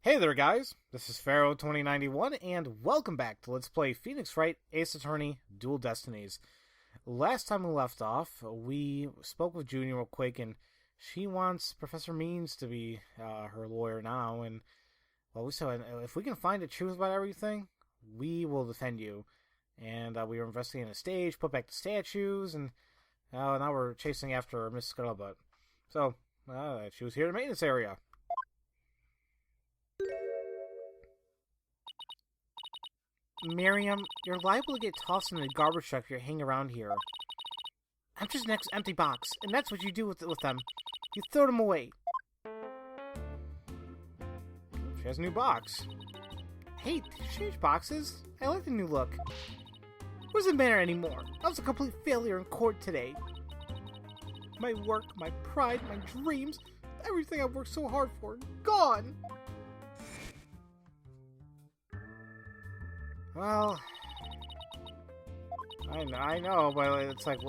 Hey there guys, this is Pharaoh2091 and welcome back to Let's Play Phoenix Wright Ace Attorney Dual Destinies. Last time we left off, we spoke with Junior real quick and she wants Professor Means to be her lawyer now, and well, we said if we can find the truth about everything, we will defend you. And we were investigating the stage, put back the statues, and now we're chasing after Miss Scuttlebutt. So, she was here in the maintenance area. Myriam, you're liable to get tossed in the garbage truck if you hang around here. I'm just an empty box, and that's what you do with them. You throw them away. She has a new box. Hey, did you change boxes? I like the new look. What does it matter anymore? I was a complete failure in court today. My work, my pride, my dreams, everything I've worked so hard for, gone! Well, I know, but it's like,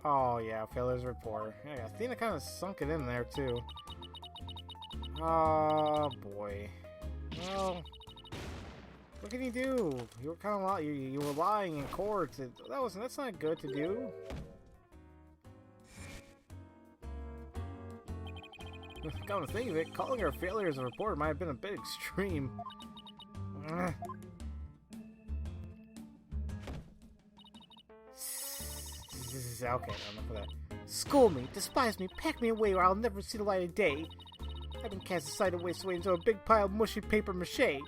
oh yeah, failures report. Yeah, Athena kind of sunk it in there too. Oh boy. Well, what can you do? You were kind of you were lying in court. That's not good to do. Come to think of it, calling her a failure as a reporter might have been a bit extreme. Okay, enough of that. School me, despise me, pack me away or I'll never see the light of day. I've been cast aside and wasted away into a big pile of mushy paper mache. I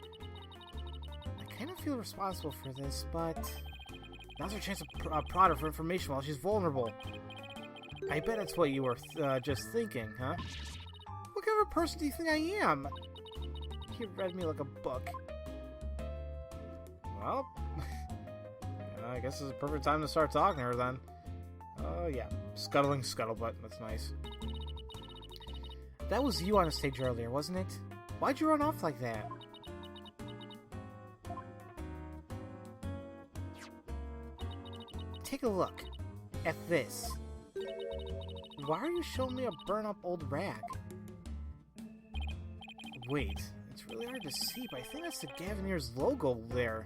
kind of feel responsible for this, but now's her chance to prod her for information while she's vulnerable. I bet that's what you were just thinking, huh? What kind of a person do you think I am? You read me like a book. Well, I guess it's a perfect time to start talking to her then. Oh yeah, scuttling scuttlebutt, that's nice. That was you on the stage earlier, wasn't it? Why'd you run off like that? Take a look at this. Why are you showing me a burn-up old rag? Wait, it's really hard to see, but I think that's the Gavineer's logo there.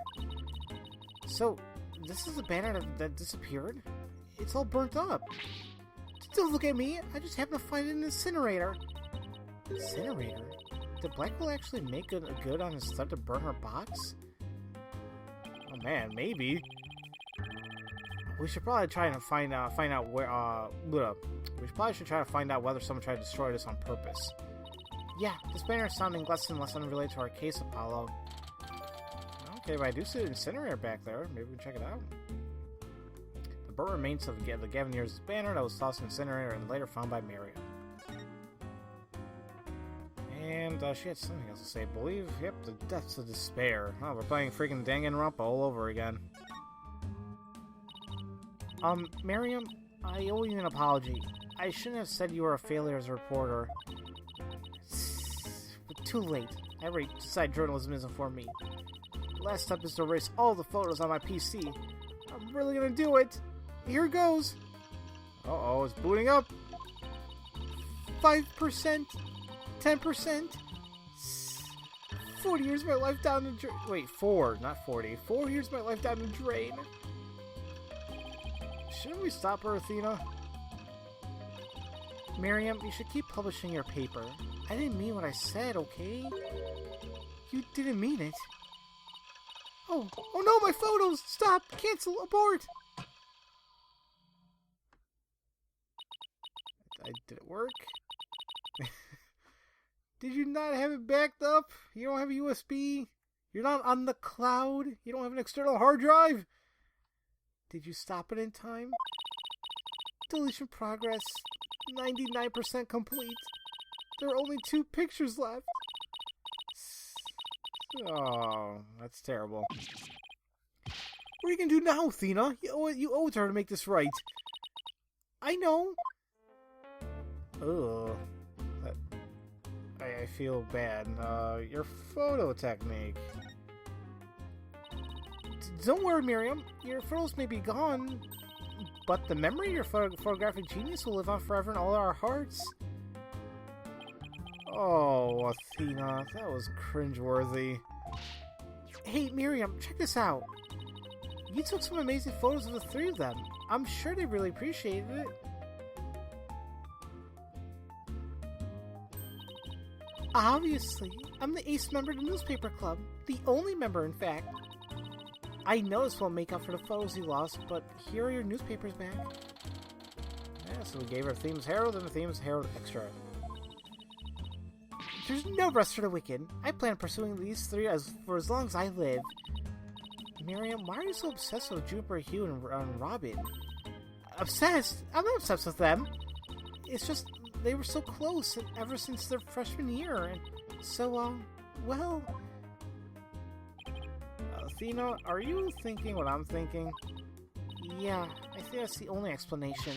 So, this is the banner that disappeared? It's all burnt up. Don't look at me, I just happened to find an incinerator. Incinerator? Did Blackwell actually make a good on his threat to burn her box? Oh man, maybe. We should probably try to find out where, we probably should try to find out whether someone tried to destroy this on purpose. Yeah, this banner is sounding less and less unrelated to our case, Apollo. Okay, but I do see an incinerator back there. Maybe we can check it out. The burnt remains of the Gavineer's banner that was tossed in the incinerator and later found by Myriam. And she had something else to say. Believe, yep, the depths of despair. Oh, we're playing freaking Danganronpa all over again. Myriam, I owe you an apology. I shouldn't have said you were a failure as a reporter. But too late. I already decided journalism isn't for me. The last step is to erase all the photos on my PC. I'm really gonna do it. Here it goes. Uh-oh, it's booting up. 5%. 10%. 40 years of my life down the drain. Wait, 4, not 40. 4 years of my life down the drain. Shouldn't we stop her, Athena? Myriam, you should keep publishing your paper. I didn't mean what I said, okay? You didn't mean it. Oh no, my photos! Stop! Cancel! Abort! Did it work? Did you not have it backed up? You don't have a USB? You're not on the cloud? You don't have an external hard drive? Did you stop it in time? Deletion progress. 99% complete. There are only 2 pictures left. Oh, that's terrible. What are you gonna do now, Athena? You owe it to her to make this right. I know. Ugh. I feel bad. Your photo technique. Don't worry, Myriam. Your photos may be gone, but the memory of your photographic genius will live on forever in all our hearts. Oh, Oh, Athena, that was cringeworthy. Hey, Myriam, check this out. You took some amazing photos of the three of them. I'm sure they really appreciated it. Obviously, I'm the ace member of the newspaper club. The only member, in fact. I know this won't make up for the photos you lost, but here are your newspapers back. Yeah, so we gave her Themes Herald and the Themes Herald Extra. There's no rest for the wicked. I plan on pursuing these three for as long as I live. Myriam, why are you so obsessed with Juniper, Hugh, and Robin? Obsessed? I'm not obsessed with them. It's just they were so close ever since their freshman year, and so, well... Athena, are you thinking what I'm thinking? Yeah, I think that's the only explanation.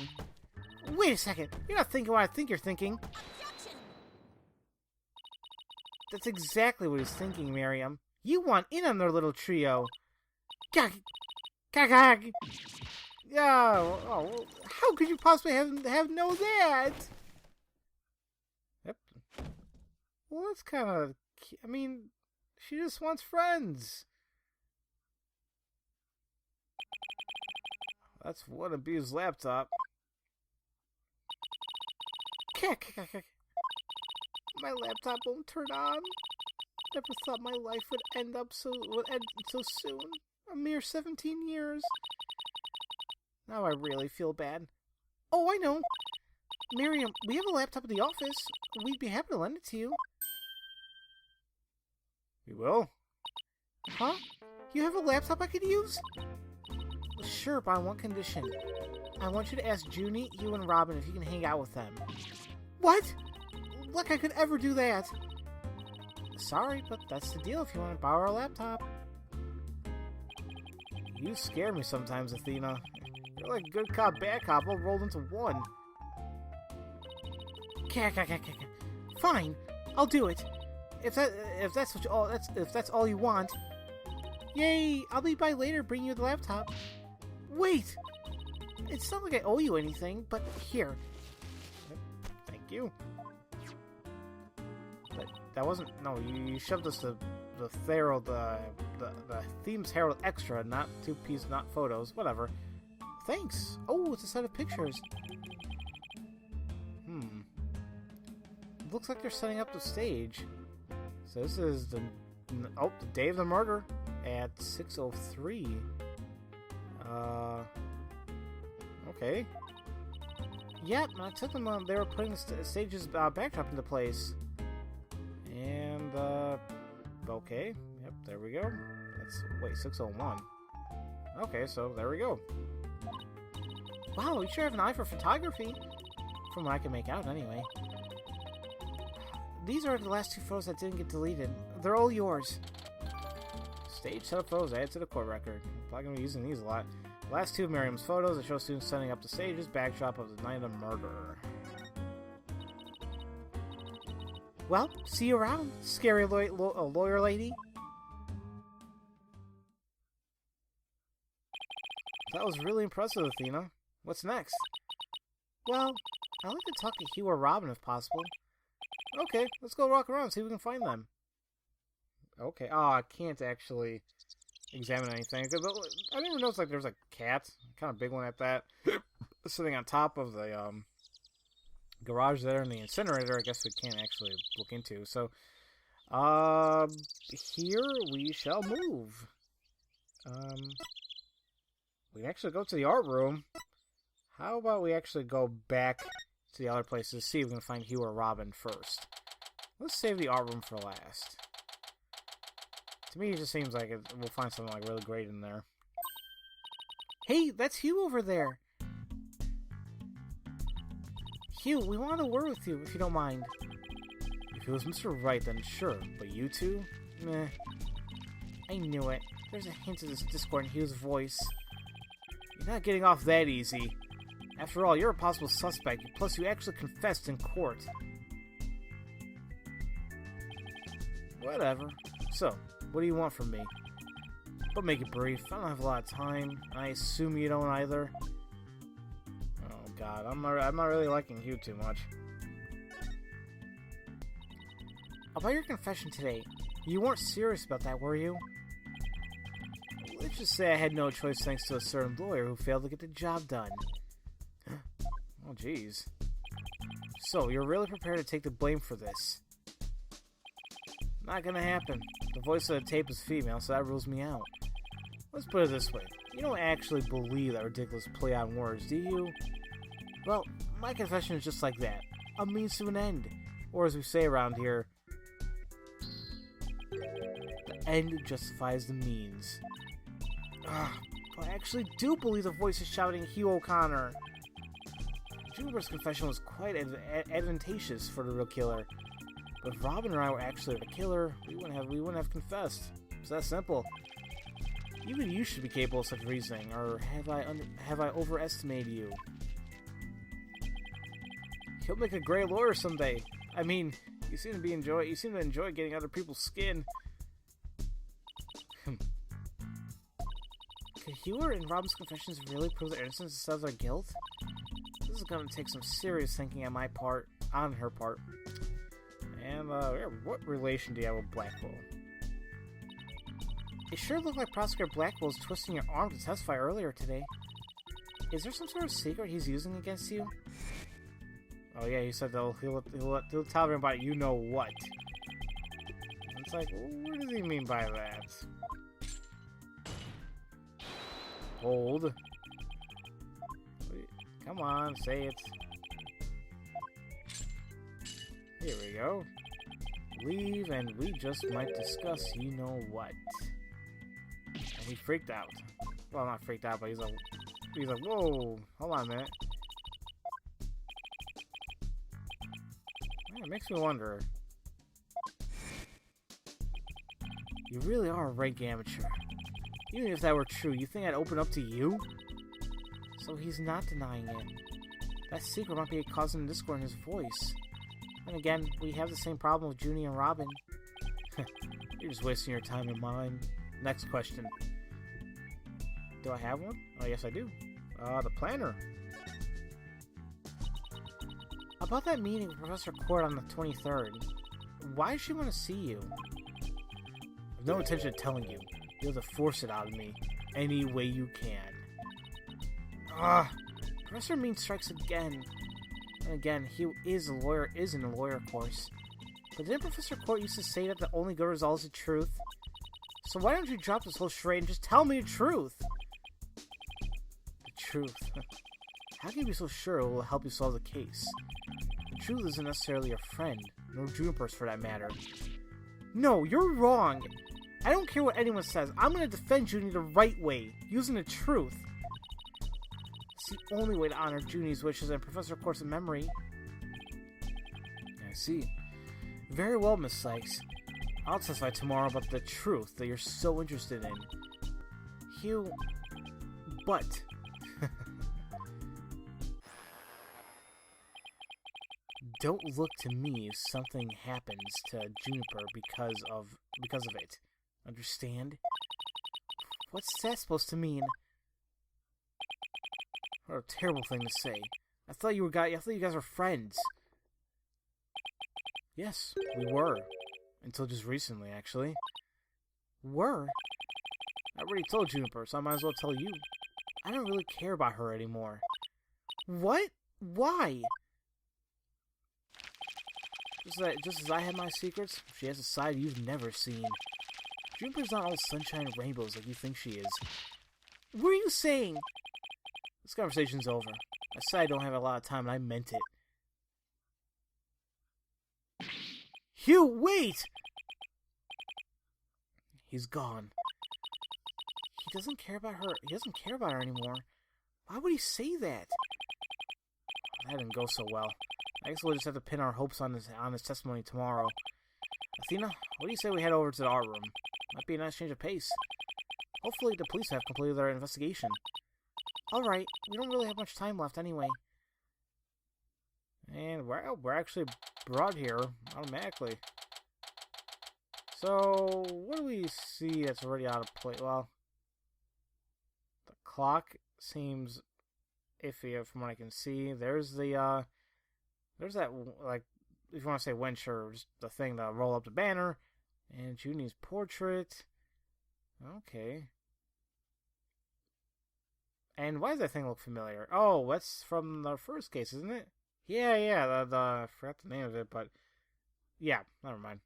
Wait a second! You're not thinking what I think you're thinking! That's exactly what he's thinking, Myriam. You want in on their little trio. Gag! Gag! Gag! Yeah, oh, how could you possibly have known that? Yep. Well, that's kind of... I mean, she just wants friends. That's one abused laptop. My laptop won't turn on. Never thought my life would end so soon. A mere 17 years. Now I really feel bad. Oh, I know. Myriam, we have a laptop in the office. We'd be happy to lend it to you. We will? Huh? You have a laptop I could use? Sure, but on one condition. I want you to ask Junie, Hugh, and Robin if you can hang out with them. What? Look, I could ever do that. Sorry, but that's the deal if you want to borrow our laptop. You scare me sometimes, Athena. You're like a good cop, bad cop, all rolled into one. Fine, I'll do it. If that's all you want. Yay! I'll be by later, bring you the laptop. Wait! It's not like I owe you anything, but here. Thank you. But that wasn't... No, you shoved us the Herald, the Themes Herald Extra, not two-piece, not photos, whatever. Thanks! Oh, it's a set of pictures. Looks like they're setting up the stage. So this is the day of the murder at 6:03. Okay. Yep, I took them on. They were putting the stage's backdrop into place. And, okay. Yep, there we go. Wait, 6:01. Okay, so there we go. Wow, you sure have an eye for photography. From what I can make out, anyway. These are the last two photos that didn't get deleted. They're all yours. Stage setup photos added to the court record. I'm probably going to be using these a lot. The last two of Myriam's photos that show students setting up the stage's backdrop of the night of the murder. Well, see you around, scary lawyer lady. That was really impressive, Athena. What's next? Well, I'd like to talk to Hugh or Robin if possible. Okay, let's go walk around and see if we can find them. Okay, I can't actually examine anything. I didn't even notice there's a cat, kind of big one at that, sitting on top of the garage there, and the incinerator I guess we can't actually look into. So, here we shall move. We actually go to the art room. How about we actually go back to the other places, see if we can find Hugh or Robin first. Let's save the art room for last. To me, it just seems like we'll find something like really great in there. Hey, that's Hugh over there. Hugh, we want a word with you, if you don't mind. If it was Mr. Wright, then sure. But you two? Meh. I knew it. There's a hint of this discord in Hugh's voice. You're not getting off that easy. After all, you're a possible suspect, plus you actually confessed in court. Whatever. So, what do you want from me? But make it brief. I don't have a lot of time. I assume you don't either. Oh god, I'm not really liking Hugh too much. about your confession today, you weren't serious about that, were you? Let's just say I had no choice thanks to a certain lawyer who failed to get the job done. Oh, jeez. So, you're really prepared to take the blame for this? Not gonna happen. The voice of the tape is female, so that rules me out. Let's put it this way. You don't actually believe that ridiculous play on words, do you? Well, my confession is just like that. A means to an end. Or as we say around here, the end justifies the means. But I actually do believe the voice is shouting Hugh O'Connor. Juniper's confession was quite advantageous for the real killer. But if Robin and I were actually the killer, we wouldn't have confessed. It's that simple. Even you should be capable of such reasoning, or have I overestimated you? He'll make a great lawyer someday. I mean, you seem to enjoy getting under people's skin. Could Hugh and Robin's confessions really prove their innocence instead of their guilt? This is going to take some serious thinking on her part. And, what relation do you have with Blackwell? It sure looked like Prosecutor Blackwell was twisting your arm to testify earlier today. Is there some sort of secret he's using against you? Oh yeah, he said he'll tell everybody you know what. It's like, what does he mean by that? Hold. Come on, say it. Here we go. Leave, and we just might discuss you know what. And he freaked out. Well, not freaked out, but he's like, whoa, hold on a minute. It makes me wonder. You really are a rank amateur. Even if that were true, you think I'd open up to you? So he's not denying it. That secret might be causing discord in his voice. And again, we have the same problem with Junie and Robin. You're just wasting your time and mine. Next question. Do I have one? Oh, yes I do. The planner. About that meeting with Professor Court on the 23rd. Why does she want to see you? I have no intention of telling you. You have to force it out of me any way you can. Professor Mean strikes again. And again, Hugh is in a lawyer course. But didn't Professor Court used to say that the only good result is the truth? So why don't you drop this whole charade and just tell me the truth? The truth? How can you be so sure it will help you solve the case? The truth isn't necessarily your friend, nor Juniper's for that matter. No, you're wrong! I don't care what anyone says, I'm gonna defend Junie the right way, using the truth. It's the only way to honor Junie's wishes and Professor Court's memory. I see. Very well, Miss Sykes. I'll testify tomorrow about the truth that you're so interested in. Hugh... But... Don't look to me if something happens to Juniper because of it. Understand? What's that supposed to mean? What a terrible thing to say. I thought you guys were friends. Yes, we were. Until just recently, actually. Were? I already told Juniper, so I might as well tell you. I don't really care about her anymore. What? Why? Just as I have my secrets, she has a side you've never seen. Juniper's not all sunshine and rainbows like you think she is. What are you saying? This conversation's over. I said I don't have a lot of time, and I meant it. Hugh, wait! He's gone. He doesn't care about her. He doesn't care about her anymore. Why would he say that? That didn't go so well. I guess we'll just have to pin our hopes on his testimony tomorrow. Athena, what do you say we head over to the art room? Might be a nice change of pace. Hopefully the police have completed their investigation. Alright, we don't really have much time left anyway. And we're actually brought here automatically. So, what do we see that's already out of place? Well, the clock seems iffy from what I can see. There's that, like, if you want to say winch or just the thing to roll up the banner. And Junie's portrait. Okay. And why does that thing look familiar? Oh, that's from the first case, isn't it? Yeah, I forgot the name of it, but... Yeah, never mind.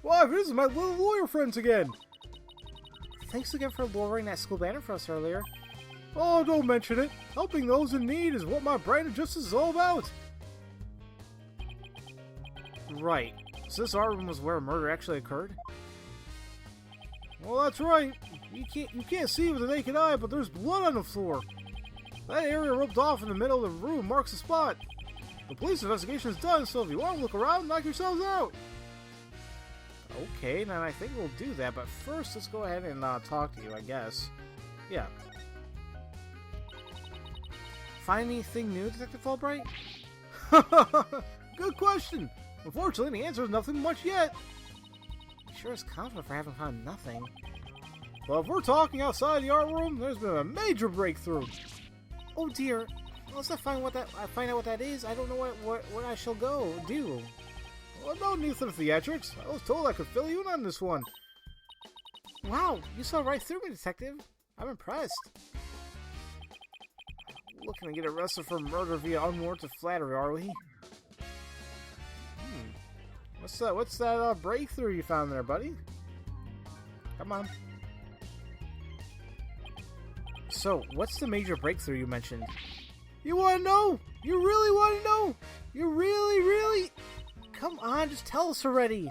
Wow, this is my little lawyer friends again! Thanks again for lowering that school banner for us earlier. Oh, don't mention it. Helping those in need is what my brand of justice is all about. Right. So this art room was where a murder actually occurred? Well, that's right. You can't see it with the naked eye, but there's blood on the floor. That area rubbed off in the middle of the room marks the spot. The police investigation is done, so if you want to look around, knock yourselves out. Okay, then I think we'll do that, but first let's go ahead and talk to you, I guess. Yeah. Find anything new, Detective Fulbright? Good question. Unfortunately, the answer is nothing much yet. He sure is confident for having found nothing. Well, if we're talking outside the art room, there's been a major breakthrough. Oh dear. Unless I find out what that is, I don't know what I shall go do. Well, no need for the theatrics. I was told I could fill you in on this one. Wow, you saw right through me, Detective. I'm impressed. Looking to get arrested for murder via unwarranted flattery, are we? What's that breakthrough you found there, buddy? Come on. So, what's the major breakthrough you mentioned? You want to know? You really want to know? You really? Come on, just tell us already.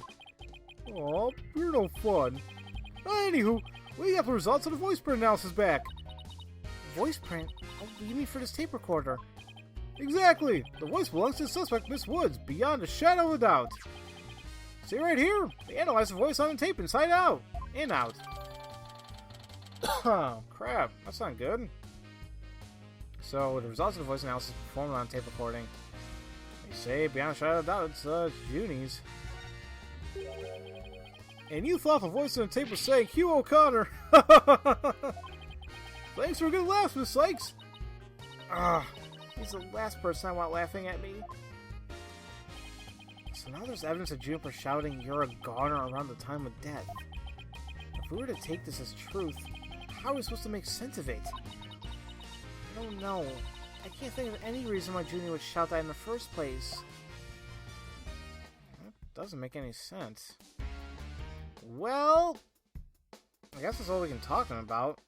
Aw, you're no fun. Anywho, we got the results of the voice print analysis back. Voice print? Oh, you mean for this tape recorder? Exactly. The voice belongs to the suspect, Miss Woods, beyond a shadow of a doubt. See right here? They analyzed the voice on the tape inside out. In out. Oh, crap. That's not good. So, the results of the voice analysis performed on tape recording. They say, beyond a shadow of doubt, it's Junie's. And you thought the voice on the tape was saying Hugh O'Connor. Thanks for a good laugh, Miss Sykes. He's the last person I want laughing at me. So now there's evidence of Juniper shouting, "You're a goner," around the time of death. If we were to take this as truth, how are we supposed to make sense of it? I don't know. I can't think of any reason why Junior would shout that in the first place. That doesn't make any sense. Well, I guess that's all we can talk about.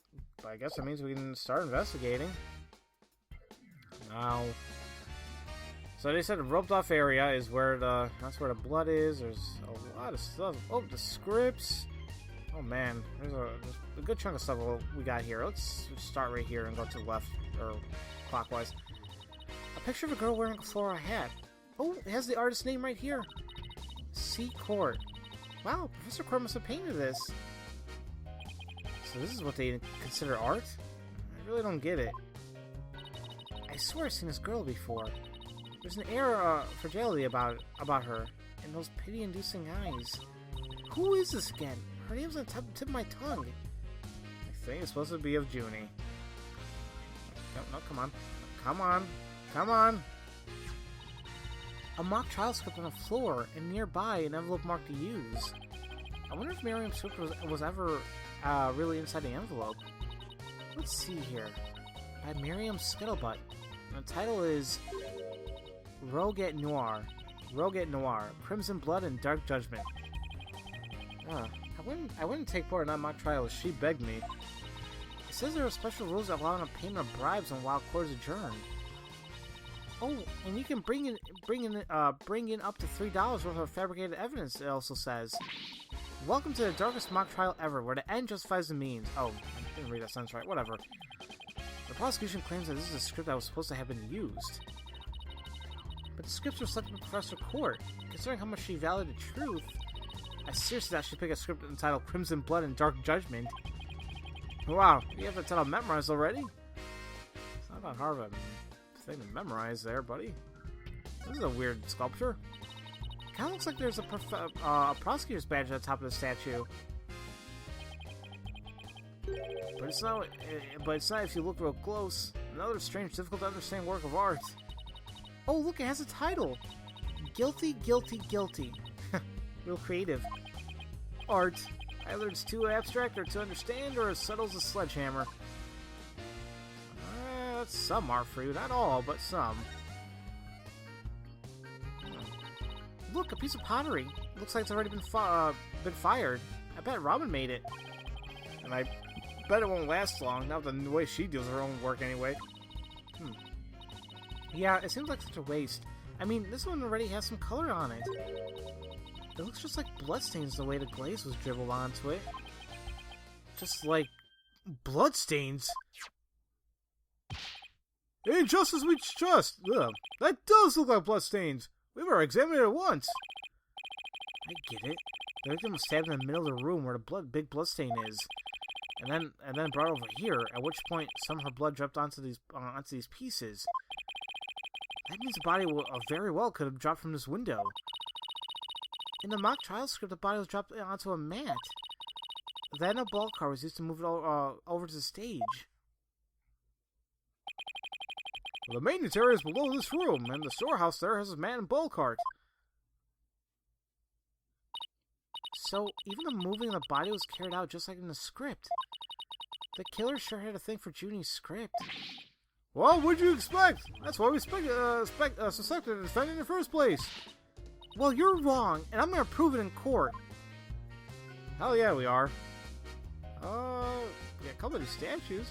But I guess that means we can start investigating. Now, so they said the roped off area is where that's where the blood is. There's a lot of stuff. Oh, the scripts. Oh man, there's a good chunk of stuff we got here. Let's start right here and go to the left, or clockwise. A picture of a girl wearing a floral hat. Oh, it has the artist's name right here. C. Court. Wow, Professor Court must have painted this. So this is what they consider art? I really don't get it. I swear I've seen this girl before. There's an air of fragility about her, and those pity-inducing eyes. Who is this again? Her name's on the tip of my tongue. I think it's supposed to be of Junie. No, come on. Come on! A mock trial script on the floor, and nearby an envelope marked to use. I wonder if Myriam's script was ever really inside the envelope. Let's see here. By Myriam Scuttlebutt. The title is Roget Noir, Crimson Blood and Dark Judgment. I wouldn't take part in that mock trial if she begged me. It says there are special rules allowing a payment of bribes on while court is adjourned. Oh, and you can bring in up to $3 worth of fabricated evidence. It also says, "Welcome to the darkest mock trial ever, where the end justifies the means." Oh, I didn't read that sentence right. Whatever. The prosecution claims that this is a script that was supposed to have been used. But the scripts were selected by Professor Court. Considering how much she valued the truth, I seriously doubt she'd pick a script entitled Crimson Blood and Dark Judgment. Wow, you have the title memorized already? It's not that hard of a thing to memorize there, buddy. This is a weird sculpture. Kinda looks like there's a prosecutor's badge at the top of the statue. But it's not if you look real close. Another strange, difficult to understand work of art. Oh, look, it has a title. Guilty, Guilty, Guilty. Real creative. Art. Either it's too abstract or to understand, or as subtle as a sledgehammer. That's some art for you. Not all, but some. Look, a piece of pottery. Looks like it's already been fired. I bet Robin made it. And I bet it won't last long, not with the way she deals with her own work anyway. Yeah, it seems like such a waste. I mean, this one already has some color on it. It looks just like bloodstains the way the glaze was dribbled onto it. Just like bloodstains. Ain't just as we trust. Ugh, that does look like bloodstains. We better examine it at once. I get it. The victim was stabbed in the middle of the room where the big bloodstain is, and then brought over here. At which point, some of her blood dropped onto these pieces. That means the body very well could have dropped from this window. In the mock trial script, the body was dropped onto a mat. Then a ball car was used to move it over to the stage. Well, the maintenance area is below this room, and the storehouse there has a man and ball cart. So, even the moving of the body was carried out just like in the script. The killer sure had a thing for Junie's script. Well, what'd you expect? That's why we suspected the defendant in the first place. Well, you're wrong, and I'm gonna prove it in court. Hell yeah, we are. Yeah, a couple of these statues.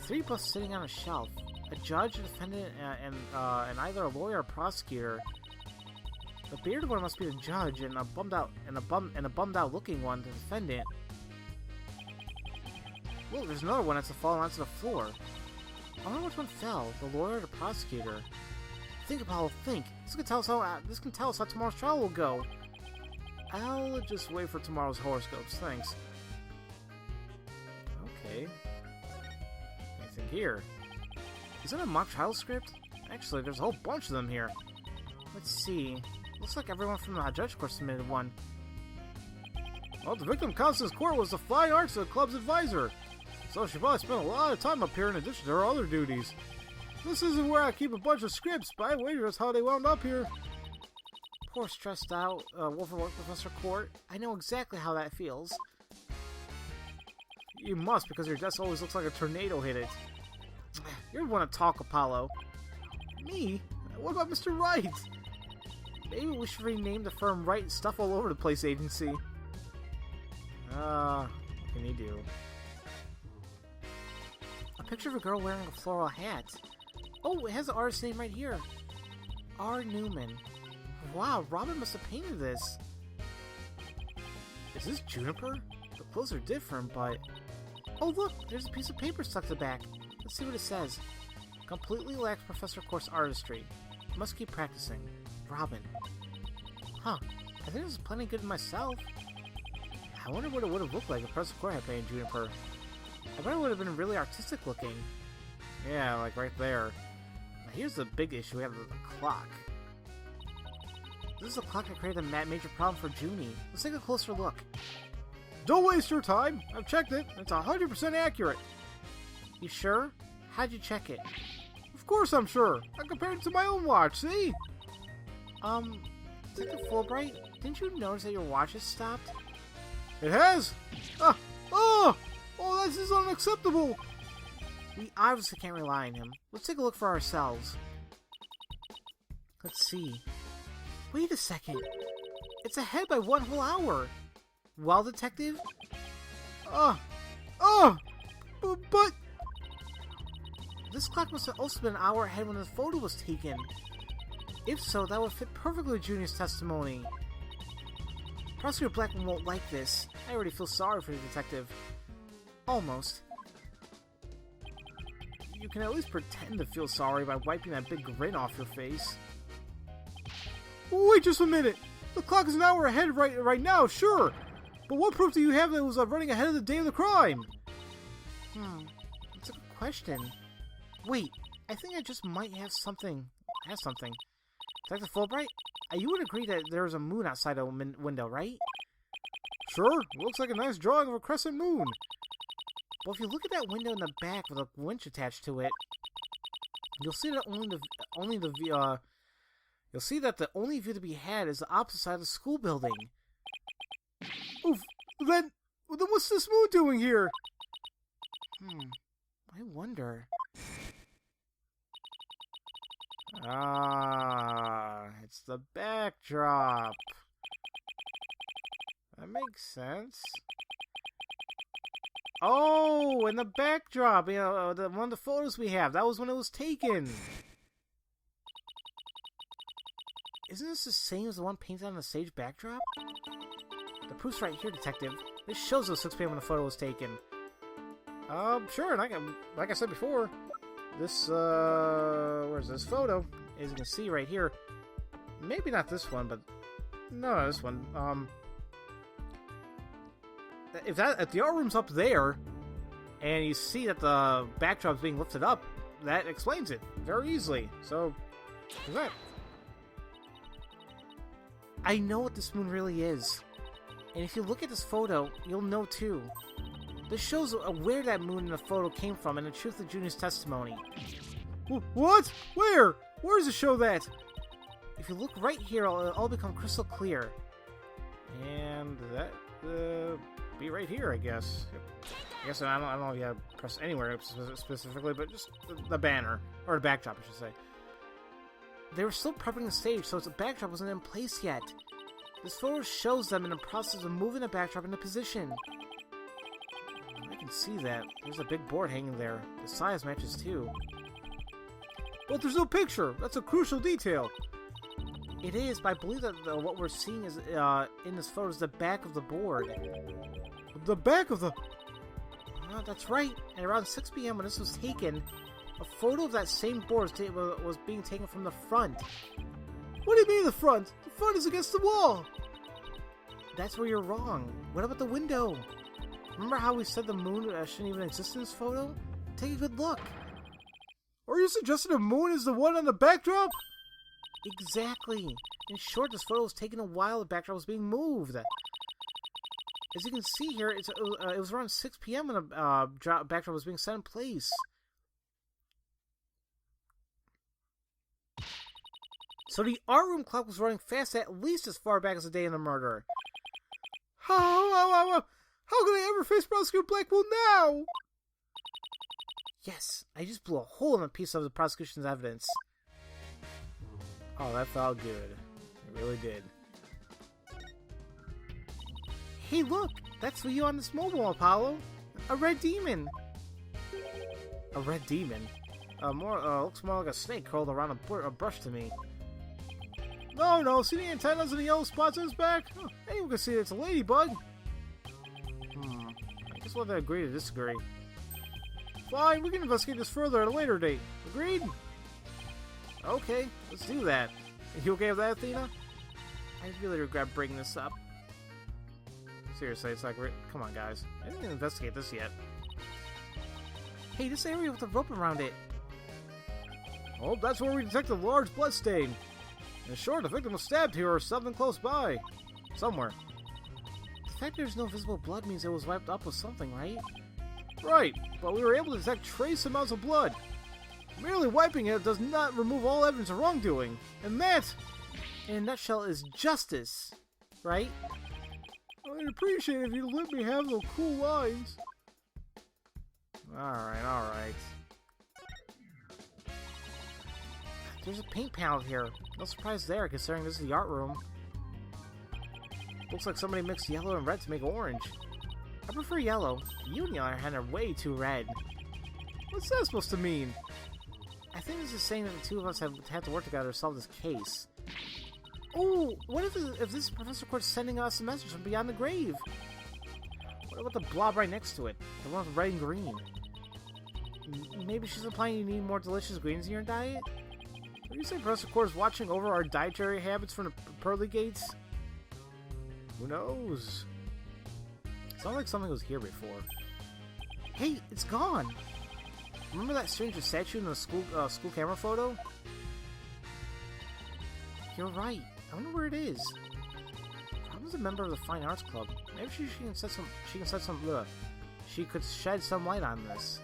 3 busts sitting on a shelf. A judge, a defendant, and either a lawyer or prosecutor. The bearded one must be the judge, and a bummed out looking one, the defendant. Look, there's another one that's fallen onto the floor. I wonder which one fell, the lawyer or the prosecutor. Think, Apollo, think. This can tell us how tomorrow's trial will go. I'll just wait for tomorrow's horoscopes, thanks. Okay. Anything here? Is that a mock trial script? Actually, there's a whole bunch of them here. Let's see. Looks like everyone from the judge course submitted one. Well, the victim Constance Court was the Fine Arts Club's advisor, so she probably spent a lot of time up here in addition to her other duties. This isn't where I keep a bunch of scripts, but I wager that's how they wound up here. Poor stressed out, overworked Professor Court. I know exactly how that feels. You must, because your desk always looks like a tornado hit it. You're the one to talk, Apollo. Me? What about Mr. Wright? Maybe we should rename the firm Wright Stuff All Over the Place Agency. What can you do? A picture of a girl wearing a floral hat. Oh, it has the artist's name right here. R. Newman. Wow, Robin must have painted this. Is this Juniper? The clothes are different, but... Oh, look! There's a piece of paper stuck to the back. Let's see what it says. Completely lacks Professor Court's artistry. Must keep practicing. Robin. Huh. I think this is plenty good myself. I wonder what it would have looked like if Professor Court had painted Juniper. I bet it would have been really artistic looking. Yeah, like right there. Now here's the big issue. We have the clock. This is a clock that created a major problem for Junie. Let's take a closer look. Don't waste your time. I've checked it. It's 100% accurate. You sure? How'd you check it? Of course I'm sure. I compared it to my own watch, see? Detective Fulbright, didn't you notice that your watch has stopped? It has? Oh, this is unacceptable. We obviously can't rely on him. Let's take a look for ourselves. Let's see. Wait a second. It's ahead by 1 whole hour. Well, Detective? But... This clock must have also been an hour ahead when the photo was taken. If so, that would fit perfectly with Junior's testimony. Prosecutor Blackman won't like this. I already feel sorry for the detective. Almost. You can at least pretend to feel sorry by wiping that big grin off your face. Wait just a minute! The clock is an hour ahead right now, sure! But what proof do you have that it was running ahead of the day of the crime? That's a good question. Wait, I think I just might have something. Detective Fulbright, you would agree that there is a moon outside a window, right? Sure, looks like a nice drawing of a crescent moon. But if you look at that window in the back with a winch attached to it, you'll see that you'll see that the only view to be had is the opposite side of the school building. Oof! Then what's this moon doing here? I wonder. It's the backdrop. That makes sense. Oh, and the backdrop, one of the photos we have, that was when it was taken. Isn't this the same as the one painted on the stage backdrop? The proof's right here, Detective. This shows it was 6 p.m. when the photo was taken. Sure, and like I said before, this, where's this photo? As you can see right here, maybe not this one, but, no, this one, if the art room's up there, and you see that the backdrop's being lifted up, that explains it very easily. So, there's that. I know what this moon really is, and if you look at this photo, you'll know too. This shows where that moon in the photo came from and the truth of Junior's testimony. What? Where? Where does it show that? If you look right here, it'll all become crystal clear. And that, be right here, I guess. I guess I don't know if you have to press anywhere specifically, but just the banner. Or the backdrop, I should say. They were still prepping the stage, so the backdrop wasn't in place yet. This photo shows them in the process of moving the backdrop into position. I can see that. There's a big board hanging there. The size matches too. But there's no picture! That's a crucial detail! It is, but I believe that what we're seeing is in this photo is the back of the board. The back of the... that's right. At around 6 p.m. when this was taken, a photo of that same board was being taken from the front. What do you mean the front? The front is against the wall! That's where you're wrong. What about the window? Remember how we said the moon shouldn't even exist in this photo? Take a good look. Are you suggesting the moon is the one on the backdrop? Exactly. In short, this photo was taken a while the backdrop was being moved. As you can see here, it was around 6 p.m. when the backdrop was being set in place. So the art room clock was running fast at least as far back as the day of the murder. How can I ever face Prosecutor Blackwell now? Yes, I just blew a hole in a piece of the prosecution's evidence. Oh, that felt good. It really did. Hey, look! That's for you on this mobile, Apollo! A red demon! A red demon? Looks more like a snake curled around a brush to me. No, see the antennas and the yellow spots on his back? Oh, anyone can see it's a ladybug. I guess we'll have to agree to disagree. Fine, we can investigate this further at a later date. Agreed? Okay, let's do that. Are you okay with that, Athena? I really regret bringing this up. Seriously, it's like, come on, guys. I didn't even investigate this yet. Hey, this area with the rope around it. Oh, that's where we detected a large blood stain. In short, the victim was stabbed here or something close by. Somewhere. The fact there's no visible blood means it was wiped up with something, right? Right, but we were able to detect trace amounts of blood. Merely wiping it does not remove all evidence of wrongdoing. And that, in a nutshell, is justice. Right? I'd appreciate it if you'd let me have those cool lines. Alright. There's a paint panel here. No surprise there, considering this is the art room. Looks like somebody mixed yellow and red to make orange. I prefer yellow. You, on the other hand, are way too red. What's that supposed to mean? I think this is saying that the two of us have to work together to solve this case. Oh, what if this is Professor Quartz sending us a message from beyond the grave? What about the blob right next to it? The one with red and green. Maybe she's implying you need more delicious greens in your diet? Are you saying Professor Quartz is watching over our dietary habits from the pearly gates? Who knows? Sounds like something was here before. Hey, it's gone! Remember that stranger statue in the school camera photo? You're right. I wonder where it is. Probably a member of the Fine Arts Club. Maybe she could shed some light on this.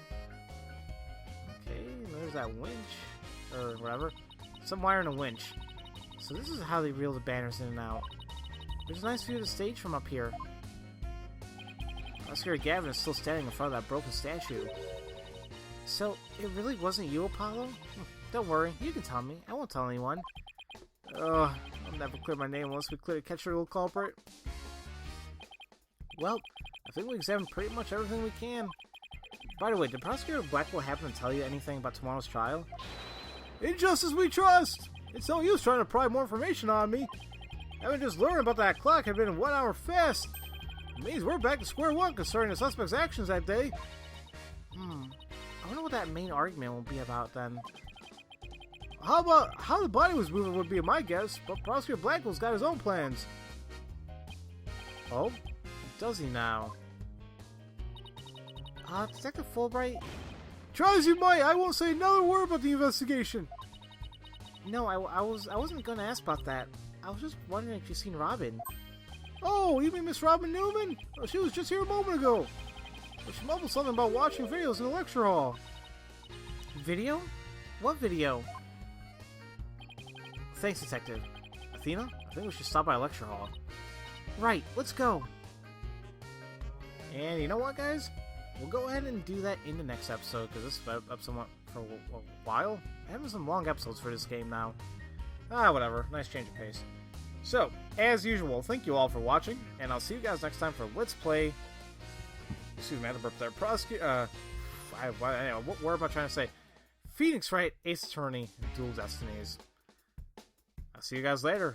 Okay, there's that winch. or whatever. Some wire and a winch. So this is how they reel the banners in and out. There's a nice view of the stage from up here. Oscar Gavin is still standing in front of that broken statue. So, it really wasn't you, Apollo? Don't worry, you can tell me. I won't tell anyone. Ugh, I'll never clear my name unless we catch the little culprit. Well, I think we examined pretty much everything we can. By the way, did Prosecutor Blackwell happen to tell you anything about tomorrow's trial? In justice we trust! It's no use trying to pry more information on me. Having just learned about that clock had been a 1 hour fast. It means we're back to square one concerning the suspect's actions that day. I wonder what that main argument will be about then. How the body was moving would be my guess, but Prosecutor Blackwell's got his own plans. Oh? Does he now? Detective Fulbright? Try as you might, I won't say another word about the investigation. No, I wasn't gonna ask about that. I was just wondering if you've seen Robin. Oh, you mean Miss Robin Newman? Oh, she was just here a moment ago. She mumbled something about watching videos in the lecture hall. Video? What video? Thanks, Detective. Athena, I think we should stop by a lecture hall. Right, let's go. And you know what, guys? We'll go ahead and do that in the next episode, because this episode went for a while. I'm having some long episodes for this game now. Whatever. Nice change of pace. So, as usual, thank you all for watching, and I'll see you guys next time for Let's Play... Excuse me, I had to burp there. What word am I trying to say? Phoenix Wright, Ace Attorney, Dual Destinies. I'll see you guys later.